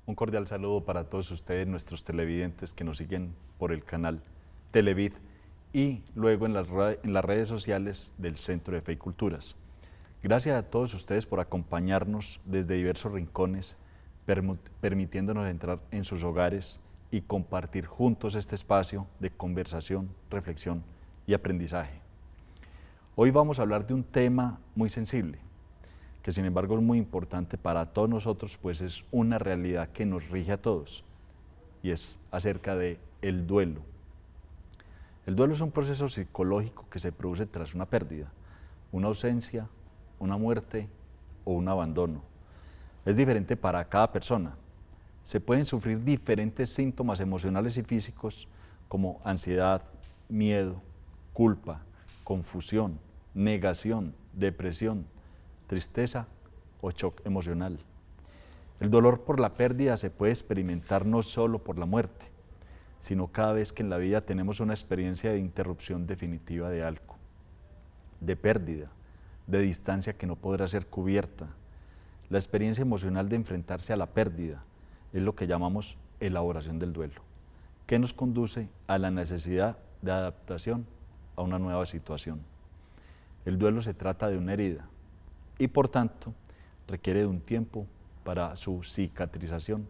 Un cordial saludo para todos ustedes, nuestros televidentes que nos siguen por el canal Televid y luego en las redes sociales del Centro de Fe y Culturas. Gracias a todos ustedes por acompañarnos desde diversos rincones, permitiéndonos entrar en sus hogares y compartir juntos este espacio de conversación, reflexión y aprendizaje. Hoy vamos a hablar de un tema muy sensible, que sin embargo es muy importante para todos nosotros, pues es una realidad que nos rige a todos, y es acerca de el duelo. El duelo es un proceso psicológico que se produce tras una pérdida, una ausencia, una muerte o un abandono. Es diferente para cada persona. Se pueden sufrir diferentes síntomas emocionales y físicos como ansiedad, miedo, culpa, confusión, negación, depresión, tristeza o shock emocional. El dolor por la pérdida se puede experimentar no solo por la muerte, sino cada vez que en la vida tenemos una experiencia de interrupción definitiva de algo, de pérdida, de distancia que no podrá ser cubierta. La experiencia emocional de enfrentarse a la pérdida es lo que llamamos elaboración del duelo, que nos conduce a la necesidad de adaptación a una nueva situación. El duelo se trata de una herida y por tanto requiere de un tiempo para su cicatrización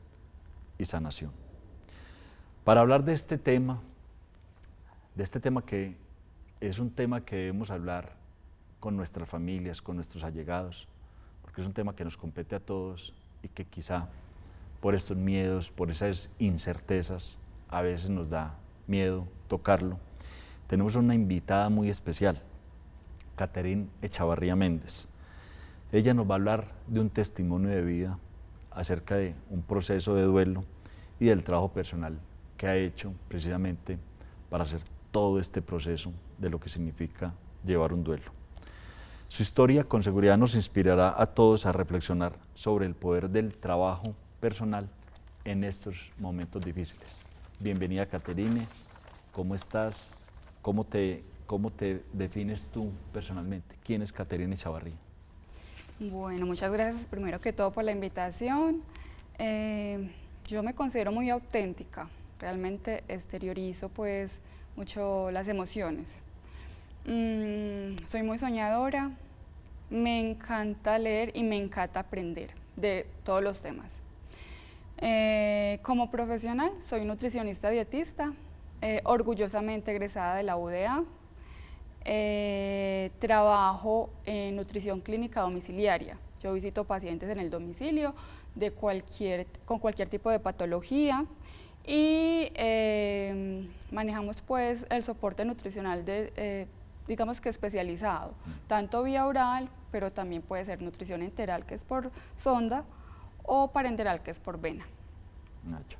y sanación. Para hablar de este tema que es un tema que debemos hablar con nuestras familias, con nuestros allegados, porque es un tema que nos compete a todos y que quizá por estos miedos, por esas incertezas, a veces nos da miedo tocarlo. Tenemos una invitada muy especial, Catherine Echavarría Méndez. Ella nos va a hablar de un testimonio de vida acerca de un proceso de duelo y del trabajo personal que ha hecho precisamente para hacer todo este proceso de lo que significa llevar un duelo. Su historia con seguridad nos inspirará a todos a reflexionar sobre el poder del trabajo personal en estos momentos difíciles. Bienvenida, Catherine. ¿Cómo estás? ¿Cómo te defines tú personalmente? ¿Quién es Catherine Echavarría? Bueno, muchas gracias primero que todo por la invitación. Yo me considero muy auténtica, realmente exteriorizo pues mucho las emociones. Soy muy soñadora, me encanta leer y me encanta aprender de todos los temas. Como profesional soy nutricionista dietista, orgullosamente egresada de la UDA. Trabajo en nutrición clínica domiciliaria. Yo visito pacientes en el domicilio con cualquier tipo de patología y manejamos pues el soporte nutricional digamos que especializado, tanto vía oral, pero también puede ser nutrición enteral, que es por sonda, o parenteral, que es por vena. Nacho.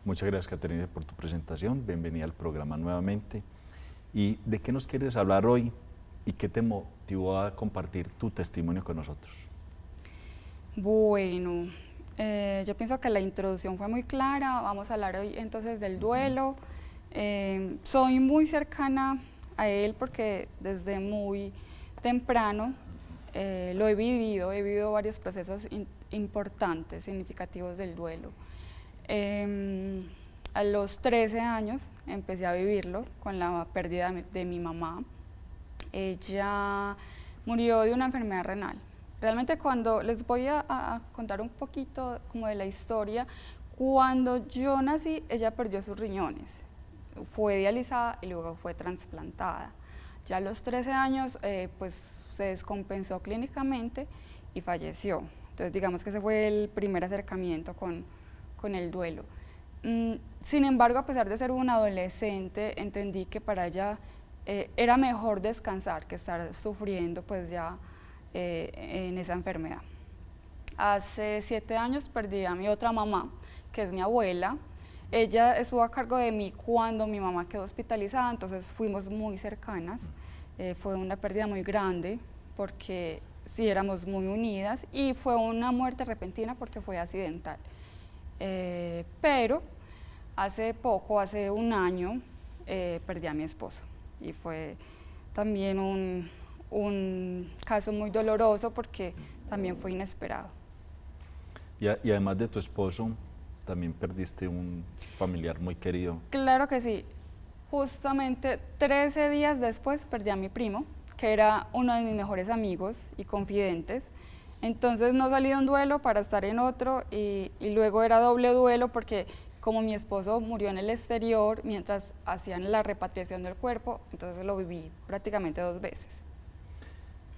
Muchas gracias, Catherine, por tu presentación. Bienvenida al programa nuevamente. ¿Y de qué nos quieres hablar hoy y qué te motivó a compartir tu testimonio con nosotros? Bueno, yo pienso que la introducción fue muy clara. Vamos a hablar hoy entonces del duelo. Soy muy cercana a él porque desde muy temprano lo he vivido varios procesos importantes, significativos del duelo. A los 13 años empecé a vivirlo con la pérdida de mi mamá. Ella murió de una enfermedad renal. Realmente cuando les voy a contar un poquito como de la historia, cuando yo nací ella perdió sus riñones, fue dializada y luego fue trasplantada. Ya a los 13 años pues se descompensó clínicamente y falleció. Entonces digamos que ese fue el primer acercamiento con el duelo. Sin embargo, a pesar de ser una adolescente, entendí que para ella era mejor descansar que estar sufriendo pues ya en esa enfermedad. Hace 7 años perdí a mi otra mamá, que es mi abuela. Ella estuvo a cargo de mí cuando mi mamá quedó hospitalizada, entonces fuimos muy cercanas. Fue una pérdida muy grande porque sí éramos muy unidas y fue una muerte repentina porque fue accidental. Pero hace poco, hace un año, perdí a mi esposo y fue también un caso muy doloroso porque también fue inesperado. Y además de tu esposo, también perdiste un familiar muy querido. Claro que sí. Justamente 13 días después perdí a mi primo, que era uno de mis mejores amigos y confidentes. Entonces no salí de un duelo para estar en otro y luego era doble duelo porque como mi esposo murió en el exterior mientras hacían la repatriación del cuerpo, entonces lo viví prácticamente 2 veces.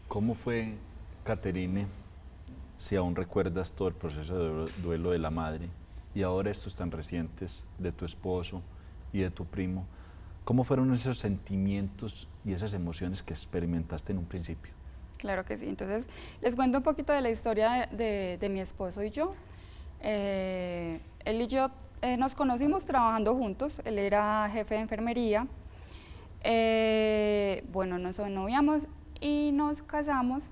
¿Cómo fue, Caterine, si aún recuerdas todo el proceso de duelo de la madre y ahora estos tan recientes de tu esposo y de tu primo? ¿Cómo fueron esos sentimientos y esas emociones que experimentaste en un principio? Claro que sí. Entonces, les cuento un poquito de la historia de mi esposo y yo. Él y yo nos conocimos trabajando juntos. Él era jefe de enfermería. Bueno, nos noviamos y nos casamos.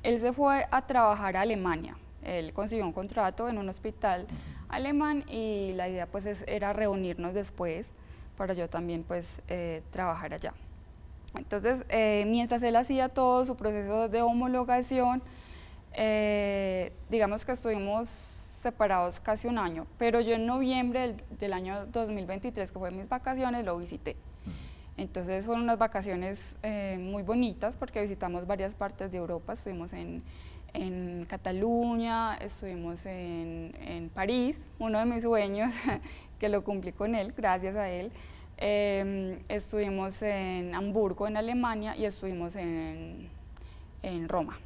Él se fue a trabajar a Alemania. Él consiguió un contrato en un hospital alemán y la idea pues era reunirnos después para yo también pues trabajar allá. Entonces, mientras él hacía todo su proceso de homologación, digamos que estuvimos separados casi un año, pero yo en noviembre del año 2023, que fue mis vacaciones, lo visité. Entonces fueron unas vacaciones muy bonitas porque visitamos varias partes de Europa, estuvimos en Cataluña, estuvimos en París, uno de mis sueños que lo cumplí con él, gracias a él. Estuvimos en Hamburgo, en Alemania, y estuvimos en Roma.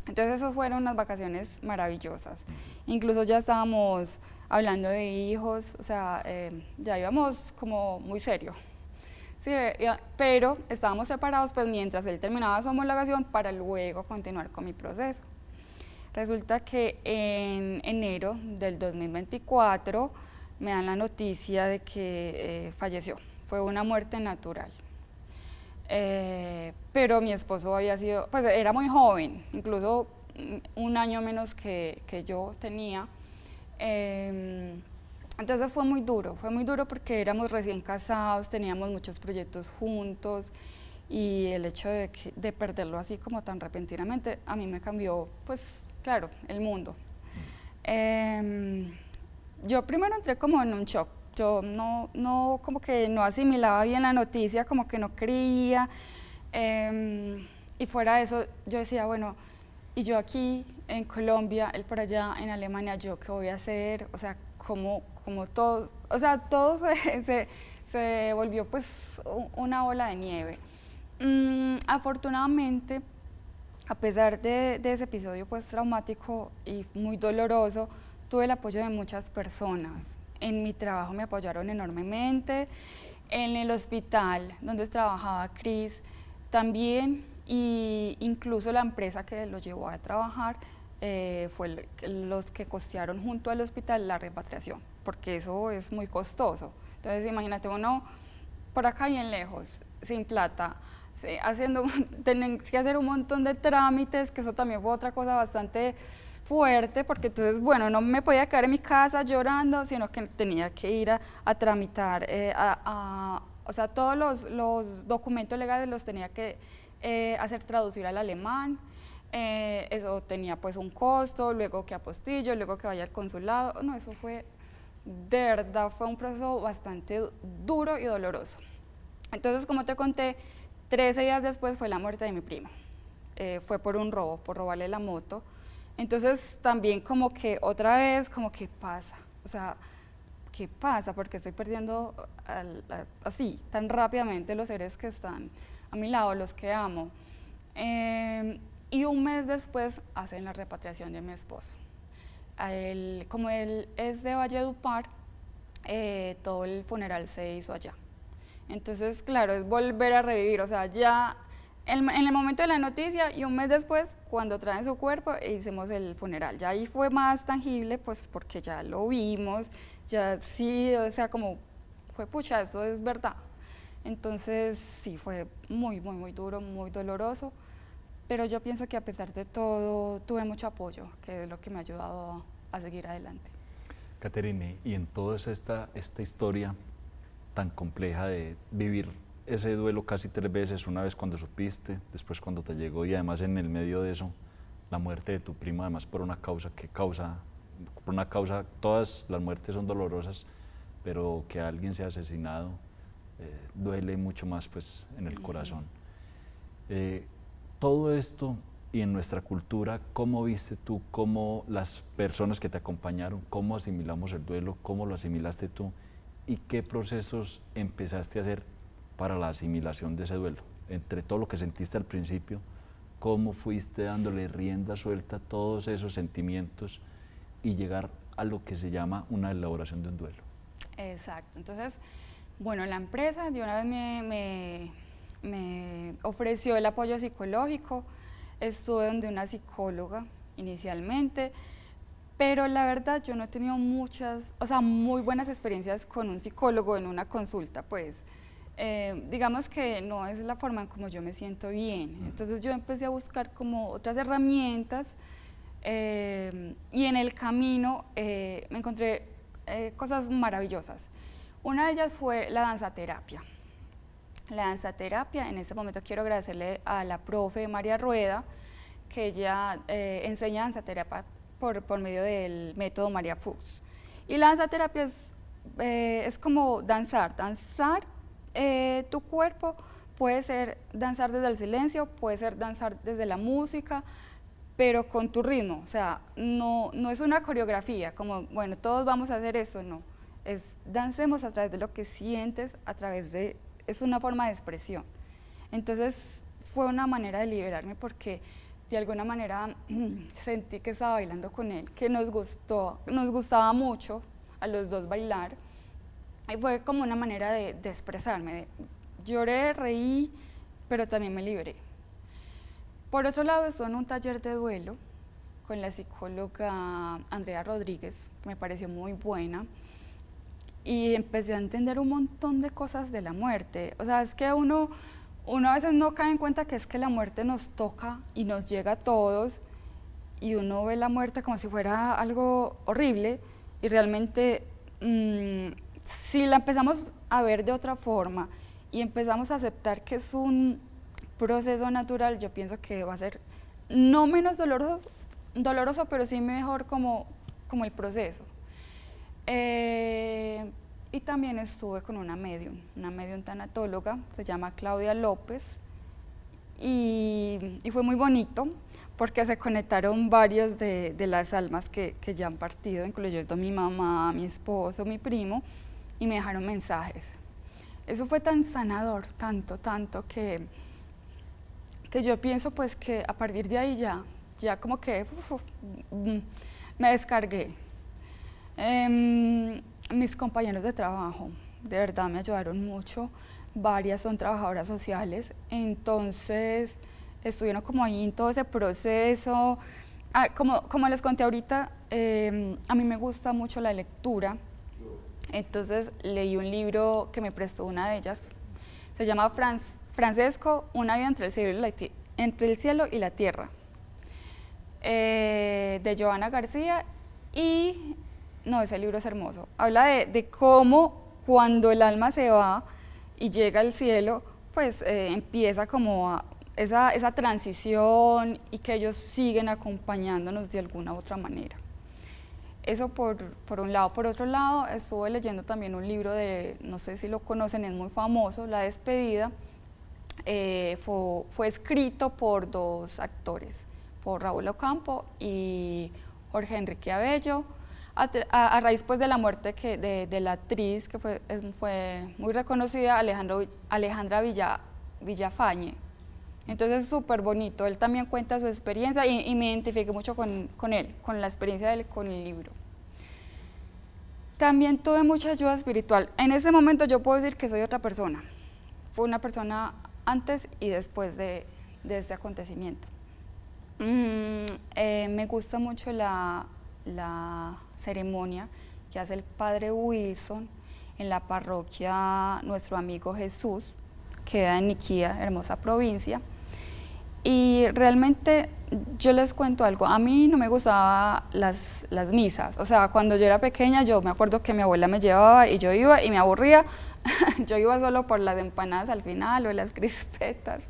Entonces esas fueron unas vacaciones maravillosas. Incluso ya estábamos hablando de hijos, o sea, ya íbamos como muy serio. Sí, pero estábamos separados pues mientras él terminaba su homologación para luego continuar con mi proceso. Resulta que en enero del 2024 me dan la noticia de que falleció, fue una muerte natural. Pero mi esposo había sido, pues era muy joven, incluso un año menos que yo tenía. Entonces fue muy duro porque éramos recién casados, teníamos muchos proyectos juntos y el hecho de perderlo así como tan repentinamente a mí me cambió, pues claro, el mundo. Yo primero entré como en un shock, yo no como que no asimilaba bien la noticia, como que no creía, y fuera de eso yo decía, bueno, y yo aquí en Colombia, él por allá en Alemania, ¿yo qué voy a hacer? O sea, como todo, o sea, todo se volvió pues una bola de nieve. Afortunadamente, a pesar de ese episodio pues traumático y muy doloroso, tuve el apoyo de muchas personas. En mi trabajo me apoyaron enormemente, en el hospital donde trabajaba Cris también, y incluso la empresa que lo llevó a trabajar fue los que costearon junto al hospital la repatriación, porque eso es muy costoso. Entonces imagínate uno por acá bien lejos, sin plata, tener que hacer un montón de trámites, que eso también fue otra cosa bastante fuerte, porque entonces, bueno, no me podía quedar en mi casa llorando, sino que tenía que ir a tramitar, o sea, todos los documentos legales los tenía que hacer traducir al alemán. Eso tenía pues un costo, luego que apostillo, luego que vaya al consulado. No, eso fue, de verdad, fue un proceso bastante duro y doloroso. Entonces, como te conté, 13 días después fue la muerte de mi primo. Fue por un robo, por robarle la moto. Entonces, también como que otra vez, como que pasa, o sea, ¿qué pasa? Porque estoy perdiendo así, tan rápidamente los seres que están a mi lado, los que amo. Y un mes después hacen la repatriación de mi esposo. Como él es de Valledupar, todo el funeral se hizo allá. Entonces, claro, es volver a revivir, o sea, ya en el momento de la noticia y un mes después, cuando traen su cuerpo, hicimos el funeral. Ya ahí fue más tangible, pues porque ya lo vimos, ya sí, o sea, como fue pucha, esto es verdad. Entonces, sí, fue muy, muy, muy duro, muy doloroso. Pero yo pienso que a pesar de todo tuve mucho apoyo, que es lo que me ha ayudado a seguir adelante. Caterine, y en toda esta historia tan compleja de vivir ese duelo casi 3 veces, una vez cuando supiste, después cuando te llegó y además en el medio de eso, la muerte de tu primo, además por una causa que causa por una causa, todas las muertes son dolorosas, pero que alguien sea asesinado duele mucho más pues en el corazón. Todo esto y en nuestra cultura, ¿cómo viste tú, cómo las personas que te acompañaron, cómo asimilamos el duelo, cómo lo asimilaste tú y qué procesos empezaste a hacer para la asimilación de ese duelo? Entre todo lo que sentiste al principio, ¿cómo fuiste dándole rienda suelta a todos esos sentimientos y llegar a lo que se llama una elaboración de un duelo? Exacto. Entonces, bueno, la empresa de una vez me ofreció el apoyo psicológico. Estuve donde una psicóloga inicialmente, pero la verdad yo no he tenido muy buenas experiencias con un psicólogo en una consulta, pues. Digamos que no es la forma en como yo me siento bien. Entonces yo empecé a buscar como otras herramientas y en el camino me encontré cosas maravillosas. Una de ellas fue la danzaterapia. La danzaterapia, en este momento quiero agradecerle a la profe María Rueda, que ella enseña danzaterapia por medio del método María Fuchs. Y la danzaterapia es como danzar tu cuerpo, puede ser danzar desde el silencio, puede ser danzar desde la música, pero con tu ritmo, o sea, no es una coreografía, como, bueno, todos vamos a hacer eso, no, es dancemos a través de lo que sientes, es una forma de expresión. Entonces fue una manera de liberarme porque de alguna manera sentí que estaba bailando con él, que nos gustaba mucho a los dos bailar, y fue como una manera de expresarme, lloré, reí, pero también me liberé. Por otro lado, estuve en un taller de duelo con la psicóloga Andrea Rodríguez, que me pareció muy buena, y empecé a entender un montón de cosas de la muerte. O sea, es que uno a veces no cae en cuenta que es que la muerte nos toca y nos llega a todos, y uno ve la muerte como si fuera algo horrible, y realmente si la empezamos a ver de otra forma y empezamos a aceptar que es un proceso natural, yo pienso que va a ser no menos doloroso, pero sí mejor como el proceso. Y también estuve con una medium tanatóloga, se llama Claudia López, y fue muy bonito porque se conectaron varios de las almas que ya han partido, incluyendo mi mamá, mi esposo, mi primo, y me dejaron mensajes. Eso fue tan sanador, tanto que yo pienso pues que a partir de ahí ya como que me descargué. Mis compañeros de trabajo de verdad me ayudaron mucho, varias son trabajadoras sociales, entonces estuvieron como ahí en todo ese proceso. Como les conté ahorita, a mí me gusta mucho la lectura, entonces leí un libro que me prestó una de ellas, se llama Francesco, una vida entre el cielo y la tierra, de Joana García, y no, ese libro es hermoso. Habla de cómo cuando el alma se va y llega al cielo, pues empieza como esa transición y que ellos siguen acompañándonos de alguna u otra manera. Eso por un lado. Por otro lado, estuve leyendo también un libro no sé si lo conocen, es muy famoso, La despedida. Fue escrito por dos actores, por Raúl Ocampo y Jorge Enrique Abello, a raíz pues de la muerte de la actriz que fue muy reconocida, Alejandra Villafañe. Entonces es súper bonito, él también cuenta su experiencia y me identifiqué mucho con él, con la experiencia de él, con el libro. También tuve mucha ayuda espiritual. En ese momento yo puedo decir que soy otra persona. Fue una persona antes y después de este acontecimiento. Me gusta mucho la ceremonia que hace el padre Wilson en la parroquia Nuestro Amigo Jesús, queda en Niquía, hermosa provincia. Y realmente yo les cuento algo, a mí no me gustaban las misas, o sea, cuando yo era pequeña yo me acuerdo que mi abuela me llevaba y yo iba y me aburría, yo iba solo por las empanadas al final o las crispetas.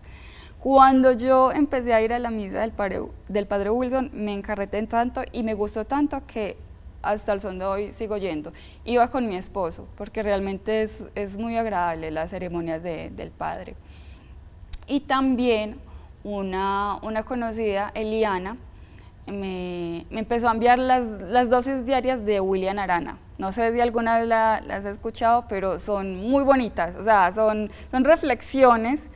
Cuando yo empecé a ir a la misa del padre Wilson, me encarreté tanto y me gustó tanto que hasta el son de hoy sigo yendo. Iba con mi esposo, porque realmente es muy agradable las ceremonias del padre. Y también una conocida, Eliana, me empezó a enviar las dosis diarias de William Arana. No sé si alguna vez las has escuchado, pero son muy bonitas, o sea, son reflexiones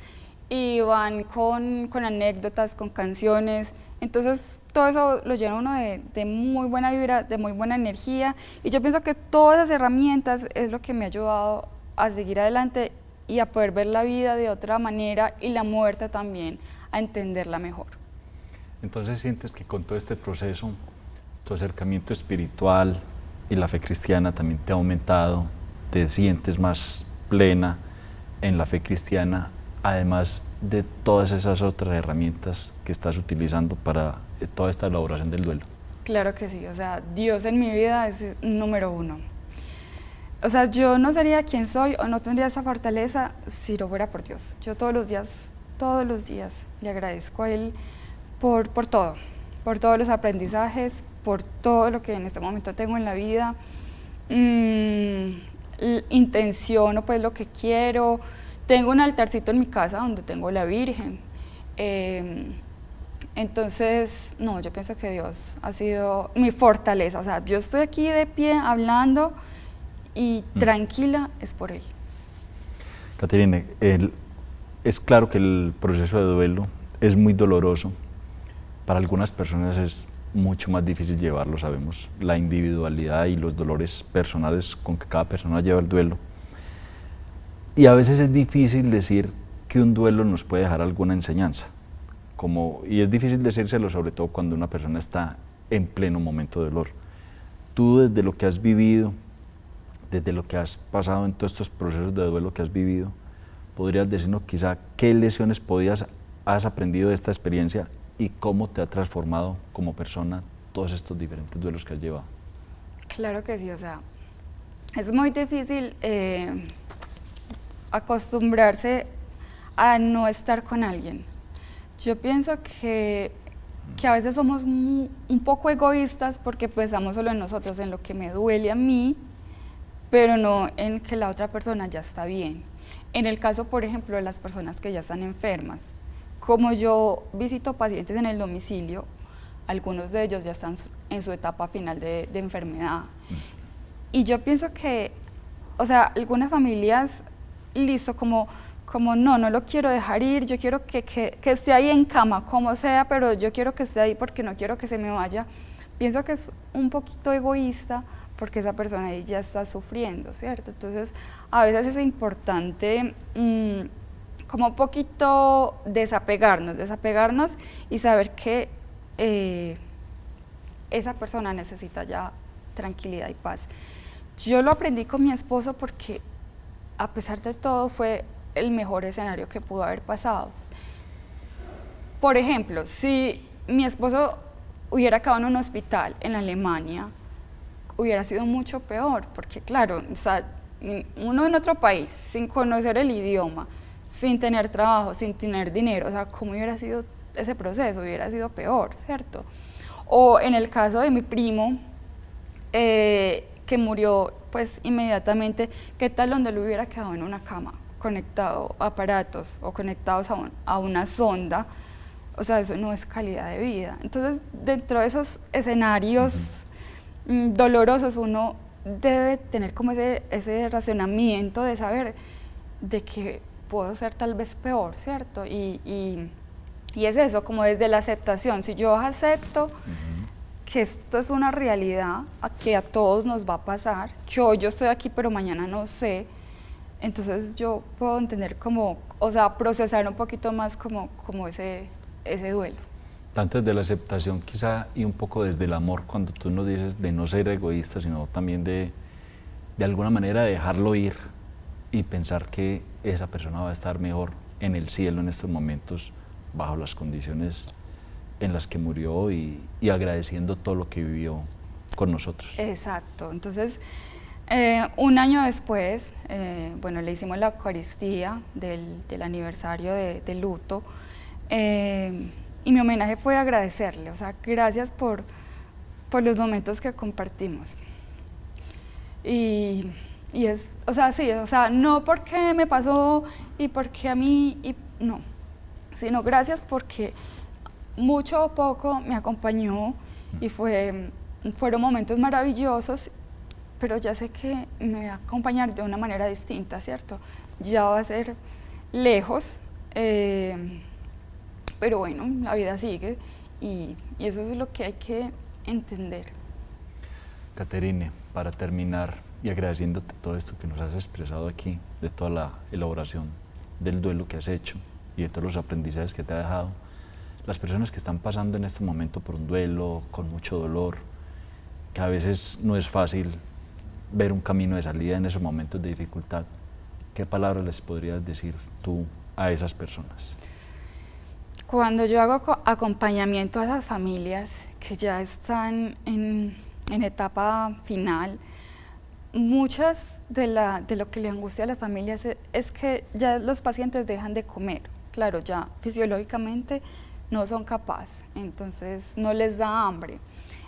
y van con anécdotas, con canciones. Entonces todo eso lo llena uno de muy buena vibra, de muy buena energía, y yo pienso que todas esas herramientas es lo que me ha ayudado a seguir adelante y a poder ver la vida de otra manera, y la muerte también, a entenderla mejor. Entonces sientes que con todo este proceso, tu acercamiento espiritual y la fe cristiana también te ha aumentado, te sientes más plena en la fe cristiana, además de todas esas otras herramientas que estás utilizando para toda esta elaboración del duelo. Claro que sí, o sea, Dios en mi vida es número uno. O sea, yo no sería quien soy o no tendría esa fortaleza si no fuera por Dios. Yo todos los días le agradezco a Él por todo, por todos los aprendizajes, por todo lo que en este momento tengo en la vida. Intenciono pues lo que quiero. Tengo un altarcito en mi casa donde tengo la Virgen. Entonces, no, yo pienso que Dios ha sido mi fortaleza. O sea, yo estoy aquí de pie hablando y tranquila es por Él. Caterine, es claro que el proceso de duelo es muy doloroso. Para algunas personas es mucho más difícil llevarlo, sabemos la individualidad y los dolores personales con que cada persona lleva el duelo. Y a veces es difícil decir que un duelo nos puede dejar alguna enseñanza, y es difícil decírselo sobre todo cuando una persona está en pleno momento de dolor. Tú, desde lo que has vivido, desde lo que has pasado en todos estos procesos de duelo que has vivido, ¿podrías decirnos quizá qué lecciones has aprendido de esta experiencia y cómo te ha transformado como persona todos estos diferentes duelos que has llevado? Claro que sí, o sea, es muy difícil acostumbrarse a no estar con alguien. Yo pienso que a veces somos un poco egoístas porque pensamos solo en nosotros, en lo que me duele a mí, pero no en que la otra persona ya está bien. En el caso, por ejemplo, de las personas que ya están enfermas, como yo visito pacientes en el domicilio, algunos de ellos ya están en su etapa final de enfermedad. Y yo pienso que, o sea, algunas familias, listo, como no lo quiero dejar ir, yo quiero que esté ahí en cama, como sea, pero yo quiero que esté ahí porque no quiero que se me vaya. Pienso que es un poquito egoísta porque esa persona ahí ya está sufriendo, ¿cierto? Entonces, a veces es importante como un poquito desapegarnos y saber que esa persona necesita ya tranquilidad y paz. Yo lo aprendí con mi esposo porque a pesar de todo fue el mejor escenario que pudo haber pasado. Por ejemplo, si mi esposo hubiera acabado en un hospital en Alemania, hubiera sido mucho peor, porque claro, o sea, uno en otro país, sin conocer el idioma, sin tener trabajo, sin tener dinero, o sea, ¿cómo hubiera sido ese proceso? Hubiera sido peor, ¿cierto? O en el caso de mi primo, que murió pues inmediatamente, ¿qué tal donde lo hubiera quedado en una cama, conectado a aparatos o conectados a una sonda? O sea, eso no es calidad de vida. Entonces, dentro de esos escenarios dolorosos, uno debe tener como ese razonamiento de saber de que puedo ser tal vez peor, ¿cierto? Y es eso, como desde la aceptación. Si yo acepto que esto es una realidad, que a todos nos va a pasar, que hoy yo estoy aquí pero mañana no sé, entonces yo puedo entender como, o sea, procesar un poquito más como ese duelo. Tanto desde la aceptación quizá y un poco desde el amor, cuando tú nos dices de no ser egoísta, sino también de alguna manera dejarlo ir y pensar que esa persona va a estar mejor en el cielo en estos momentos, bajo las condiciones en las que murió y agradeciendo todo lo que vivió con nosotros. Exacto, entonces un año después, bueno, le hicimos la Eucaristía del aniversario de luto, y mi homenaje fue agradecerle, o sea, gracias por por los momentos que compartimos. Y es, o sea, sí, o sea, no porque me pasó y porque a mí, y no, sino gracias porque mucho o poco me acompañó y fueron momentos maravillosos, pero ya sé que me va a acompañar de una manera distinta, ¿cierto? Ya va a ser lejos, pero bueno, la vida sigue y eso es lo que hay que entender. Caterine, para terminar y agradeciéndote todo esto que nos has expresado aquí, de toda la elaboración del duelo que has hecho y de todos los aprendizajes que te ha dejado, las personas que están pasando en este momento por un duelo, con mucho dolor, que a veces no es fácil ver un camino de salida en esos momentos de dificultad, ¿qué palabras les podrías decir tú a esas personas? Cuando yo hago acompañamiento a esas familias que ya están en etapa final, muchas de lo que le angustia a las familias es que ya los pacientes dejan de comer. Claro, ya fisiológicamente no son capaces, entonces no les da hambre.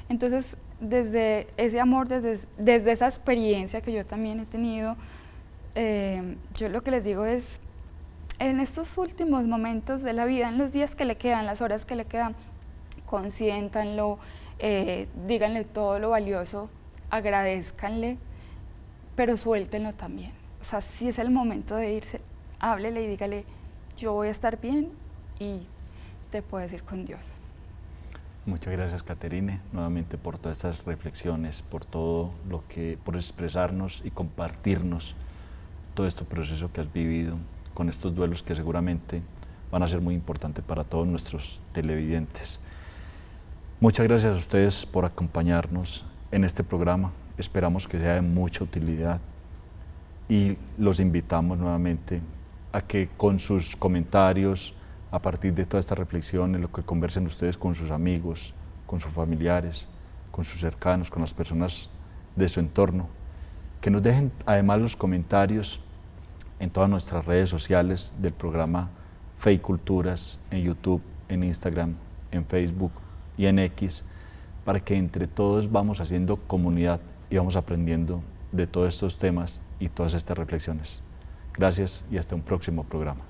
Entonces, desde ese amor, desde esa experiencia que yo también he tenido, yo lo que les digo es, en estos últimos momentos de la vida, en los días que le quedan, las horas que le quedan, consiéntanlo, díganle todo lo valioso, agradézcanle, pero suéltenlo también. O sea, si es el momento de irse, háblele y dígale, yo voy a estar bien y te puedes ir con Dios. Muchas gracias, Caterine, nuevamente por todas estas reflexiones, por todo lo que, por expresarnos y compartirnos todo este proceso que has vivido con estos duelos que seguramente van a ser muy importantes para todos nuestros televidentes. Muchas gracias a ustedes por acompañarnos en este programa. Esperamos que sea de mucha utilidad y los invitamos nuevamente a que con sus comentarios, a partir de todas estas reflexiones, lo que conversen ustedes con sus amigos, con sus familiares, con sus cercanos, con las personas de su entorno, que nos dejen además los comentarios en todas nuestras redes sociales del programa Fe y Culturas, en YouTube, en Instagram, en Facebook y en X, para que entre todos vamos haciendo comunidad y vamos aprendiendo de todos estos temas y todas estas reflexiones. Gracias y hasta un próximo programa.